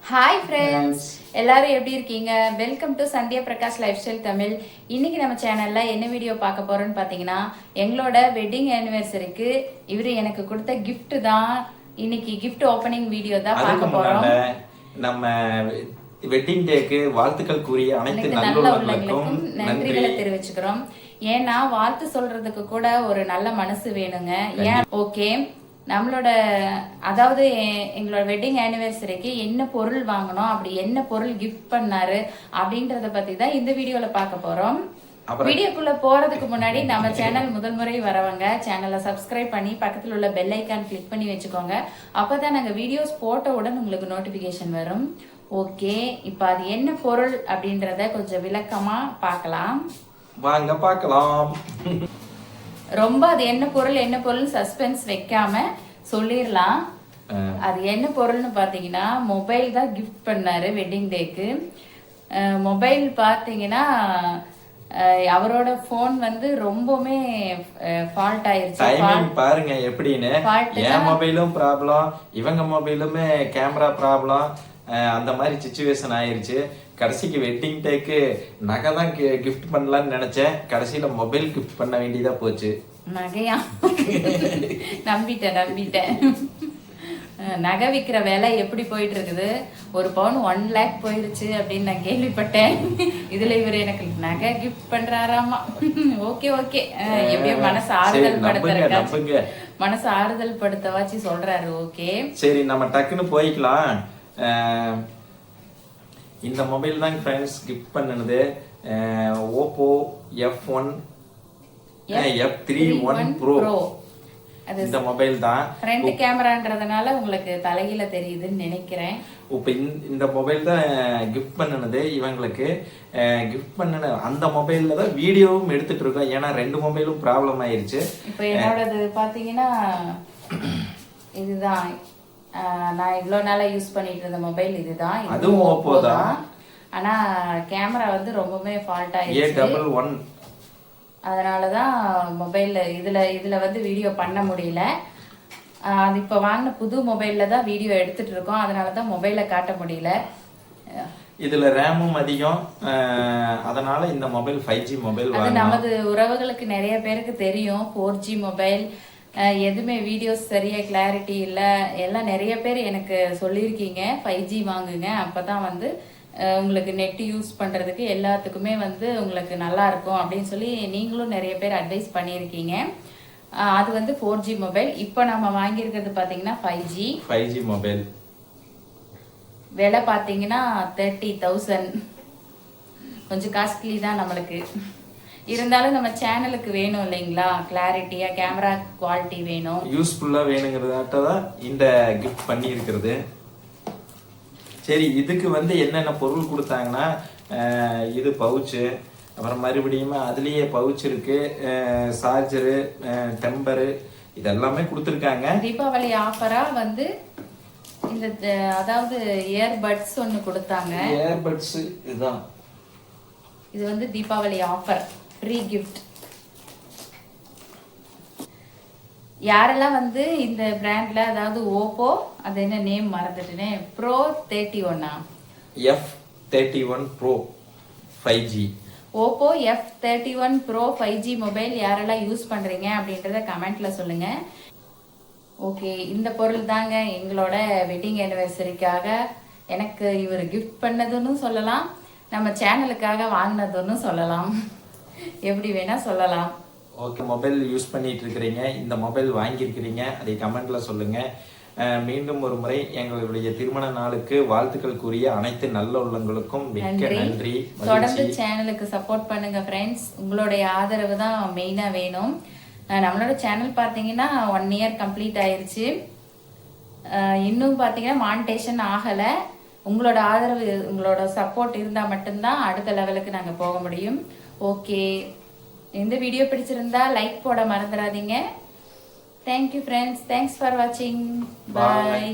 Hi friends, எல்லாரும் எப்படி இருக்கீங்க? Welcome to Sandhya Prakash life style Tamil. இன்னைக்கு நம்ம சேனல்ல என்ன வீடியோ பார்க்க போறோம்னு பார்த்தீங்கன்னா, எங்களோட வெட்டிங் ஆனிவர்சரிக்கு இவரு எனக்கு கொடுத்த கிஃப்ட் தான். இன்னைக்கு கிஃப்ட் ஓப்பனிங் வீடியோ தான் பார்க்க போறோம். நம்ம வெட்டிங் டேக்கு வாழ்த்துக்கள் கூறிய அனைத்து நல்ல உள்ளங்களுக்கும் நன்றிகளை தெரிவிச்சுக்கிறோம். ஏன்னா வாழ்த்து சொல்றதுக்கு கூட ஒரு நல்ல மனசு வேணுங்க. ஏன் ஓகே, நம்மளோட அதாவது எங்களோட வெட்டிங் ஆனிவர்சரிக்கு என்ன பொருள் வாங்கணும், அப்படி என்ன பொருள் கிஃப்ட் பண்ணாரு அப்படின்றத பத்தி தான் இந்த வீடியோல பார்க்க போறோம். வீடியோக்குள்ள போறதுக்கு முன்னாடி நம்ம சேனல் முதல் முறை வரவங்க சேனலை சப்ஸ்கிரைப் பண்ணி பக்கத்துல உள்ள பெல் ஐக்கான் கிளிக் பண்ணி வச்சுக்கோங்க. அப்பதான் நாங்க வீடியோஸ் போட்டவுடன் உங்களுக்கு நோட்டிபிகேஷன் வரும். ஓகே, இப்ப அது என்ன பொருள் அப்படின்றத கொஞ்சம் விளக்கமா பார்க்கலாம். வாங்க பார்க்கலாம். ரொம்ப அது என்ன பொருள் சஸ்பென்ஸ் வைக்காம சொல்லிடலாம். அது என்ன பொருள்னு பாத்தீங்கன்னா, மொபைல் தான் கிஃப்ட் பண்ணாரு வெட்டிங் டேக்கு. மொபைல் பாத்தீங்கன்னா அவரோட போன் வந்து ரொம்பவுமே ஃபால்ட் ஆயிருச்சு. பாருங்க எப்படின்னு, என் மொபைலும் ப்ராப்ளம், இவங்க மொபைலுமே கேமரா ப்ராப்ளம், அந்த மாதிரி சிச்சுவேஷன் ஆயிருச்சு. கடைசிக்கு வெட்டிங் டேக்கு நகை தான் கிஃப்ட் பண்ணலான்னு நினைச்சேன், கடைசியில மொபைல் கிஃப்ட் பண்ண வேண்டியதா போச்சு. நகையா? நம்பிட்டேன். நகை விற்கிற வேலை எப்படி போயிட்டு இருக்குது? ஒரு பவுன் 1 lakh போயிருச்சு அப்படின்னு நான் கேள்விப்பட்டேன். இதுல இவரு எனக்கு நகை கிஃப்ட் பண்றாராமா. ஓகே எப்படியோ மனசு ஆறுதல் படுத்தவாச்சு சொல்றாரு. ஓகே சரி, நம்ம டக்குன்னு போய்க்கலாம். இந்த மொபைல் தான் ஃப்ரெண்ட்ஸ் கிஃப்ட் பண்ணது. Oppo F1 F31 Pro. இந்த மொபைல் தான். ஃப்ரண்ட் கேமரான்றதுனால உங்களுக்கு தலையில தெரியுதுன்னு நினைக்கிறேன். இப்போ இந்த மொபைல் தான் கிஃப்ட் பண்ணனது. இவங்களுக்கு கிஃப்ட் பண்ணன அந்த மொபைல்ல தான் வீடியோவும் எடுத்துட்டு இருக்கோம். ஏன்னா 2 மொபைலும் ப்ராப்ளம் ஆயிருச்சு. இப்போ என்னோடது பாத்தீங்கன்னா இதுதான். நான் இவ்வளவு நாளா யூஸ் பண்ணிட்டு இருந்த மொபைல் இதுதான். அதுவும் ஓப்போ தான். ஆனா கேமரா வந்து ரொம்பவே ஃபால்ட் ஆயிடுச்சு. A11. அதனாலதான் மொபைல்ல இதுல வந்து வீடியோ பண்ண முடியல. அது இப்ப வாங்கின புது மொபைல்ல தான் வீடியோ எடுத்துட்டு இருக்கோம். அதனாலதான் மொபைல காட்ட முடியல. இதுல ரேமும் அதிகம், அதனால இந்த மொபைல் 5G மொபைல். அது நமது உறவுகளுக்கு நிறைய பேருக்கு தெரியும். 4G மொபைல் எதுவுமே வீடியோஸ் சரியா கிளாரிட்டி இல்லை. எல்லாம் நிறைய பேர் எனக்கு சொல்லியிருக்கீங்க 5G வாங்குங்க, அப்பதான் வந்து உங்களுக்கு நெட் யூஸ் பண்றதுக்கு எல்லாத்துக்குமே வந்து உங்களுக்கு நல்லா இருக்கும் அப்படின்னு சொல்லி நீங்களும் நிறைய பேர் அட்வைஸ் பண்ணியிருக்கீங்க. அது வந்து 4G மொபைல். இப்போ நம்ம வாங்கியிருக்கிறது பார்த்தீங்கன்னா 5G மொபைல். விலை பார்த்தீங்கன்னா 30,000. கொஞ்சம் காஸ்ட்லி தான் நம்மளுக்கு. இருந்தாலும் நம்ம சேனலுக்கு வேணும் இல்லைங்களா, கிளாரிட்டியா கேமரா குவாலிட்டி வேணும், யூஸ்ஃபுல்லா வேணுங்கிறதாட்ட தான் இந்த கிஃப்ட் பண்ணி இருக்கிறது. சரி, இதுக்கு வந்து என்னென்ன பொருள் கொடுத்தாங்கன்னா, இது பவுச்சு, அப்புறம் மறுபடியும் அதுலேயே பவுச் இருக்கு, சார்ஜரு, டெம்பரு, இதெல்லாமே கொடுத்துருக்காங்க. தீபாவளி ஆஃபரா வந்து இந்த அதாவது இயர்பட்ஸ் ஒன்று கொடுத்தாங்க. இயர்பட்ஸ் இதுதான். இது வந்து தீபாவளி ஆஃபர், ஃப்ரீ கிஃப்ட். யாரெல்லாம் வந்து இந்த பிராண்ட்ல, அதாவது ஓப்போ, அது என்ன நேம் மறந்துட்டேனே, pro 31 F31 Pro 5G, Oppo F31 Pro 5G mobile யாரெல்லாம் யூஸ் பண்றீங்க அப்படின்றத கமெண்ட்ல சொல்லுங்க. ஓகே, இந்த பொருள் தாங்க எங்களோட வெட்டிங் ஆனிவர்சரிக்காக எனக்கு இவர் கிஃப்ட் பண்ணதுன்னு சொல்லலாம், நம்ம சேனலுக்காக வாங்கினதுன்னு சொல்லலாம், எப்படி வேணா சொல்லலாம். ஓகே, மொபைல் யூஸ் பண்ணிட்டு இருக்கிறீங்க, இந்த மொபைல் வாங்கியிருக்கிறீங்க, அதை கமெண்ட்ல சொல்லுங்க. மீண்டும் ஒரு முறை எங்களுடைய திருமண நாளுக்கு வாழ்த்துக்கள் கூறிய அனைத்து நல்ல உள்ளங்களுக்கும் மிக்க நன்றி. தொடர்ந்து சேனலுக்கு சப்போர்ட் பண்ணுங்க ஃப்ரெண்ட்ஸ். உங்களுடைய ஆதரவு தான் மெயினா வேணும். நம்மளோட சேனல் பார்த்தீங்கன்னா 1 year கம்ப்ளீட் ஆயிருச்சு. இன்னும் பார்த்தீங்கன்னா மானிட்டேஷன் ஆகலை. உங்களோட ஆதரவு, உங்களோட சப்போர்ட் இருந்தால் மட்டும்தான் அடுத்த லெவலுக்கு நாங்கள் போக முடியும். ஓகே, இந்த வீடியோ பிடிச்சிருந்தா லைக் போட மறந்துடாதீங்க. தேங்க்யூ ஃப்ரெண்ட்ஸ், தேங்க்ஸ் ஃபார் வாட்சிங். பாய்.